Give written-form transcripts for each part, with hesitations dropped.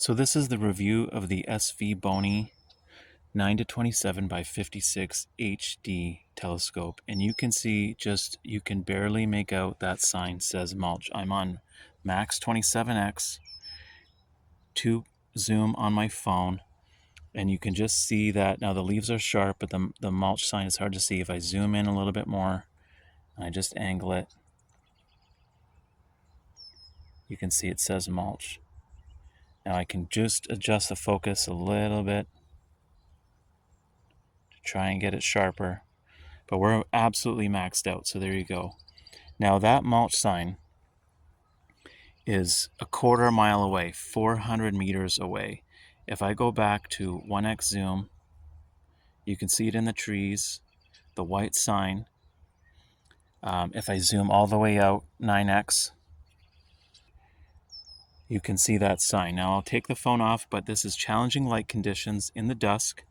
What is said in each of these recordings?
So this is the review of the SVBony 9-27 by 56 HD telescope, and you can see you can barely make out that sign says Mulch. I'm on max 27x to zoom on my phone, and you can just see that now the leaves are sharp, but the Mulch sign is hard to see. If I zoom in a little bit more and I just angle it, you can see it says Mulch. Now I can just adjust the focus a little bit to try and get it sharper, but we're absolutely maxed out, so there you go. Now that Mulch sign is a quarter mile away, 400 meters away. If I go back to 1x zoom, you can see it in the trees, the white sign. If I zoom all the way out, 9x, you can see that sign. Now I'll take the phone off, but this is challenging light conditions in the dusk.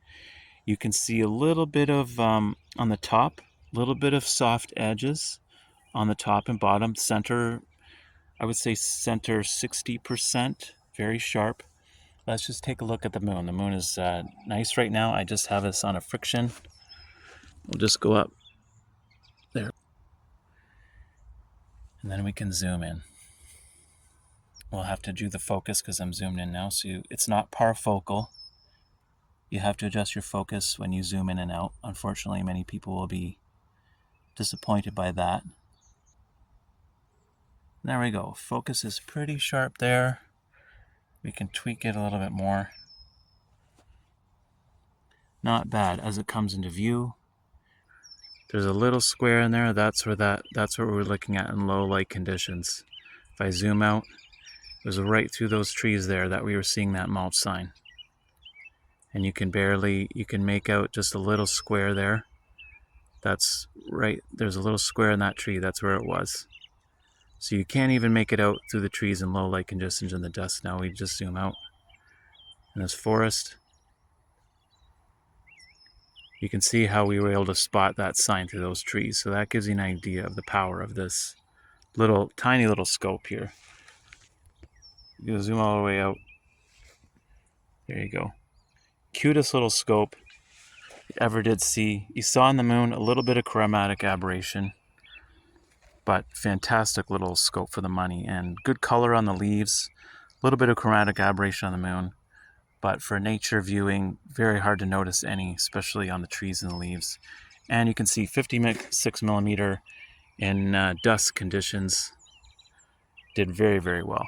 You can see a little bit of, on the top, a little bit of soft edges on the top and bottom. Center, I would say center 60%, very sharp. Let's just take a look at the moon. The moon is nice right now. I just have this on a friction. We'll just go up there. And then we can zoom in. We'll have to do the focus because I'm zoomed in now. So it's not parfocal. You have to adjust your focus when you zoom in and out. Unfortunately, many people will be disappointed by that. There we go. Focus is pretty sharp there. We can tweak it a little bit more. Not bad as it comes into view. There's a little square in there. That's what we're looking at in low light conditions. If I zoom out, it was right through those trees there that we were seeing that Mulch sign. And you can make out just a little square there. That's right, there's a little square in that tree, that's where it was. So you can't even make it out through the trees in low light conditions in the dusk. Now we just zoom out. In this forest, you can see how we were able to spot that sign through those trees. So that gives you an idea of the power of this tiny little scope here. You can zoom all the way out. There you go. Cutest little scope you ever did see. You saw on the moon a little bit of chromatic aberration, but fantastic little scope for the money, and good color on the leaves. A little bit of chromatic aberration on the moon, but for nature viewing, very hard to notice any, especially on the trees and the leaves. And you can see 56 millimeter in dusk conditions. Did very, very well.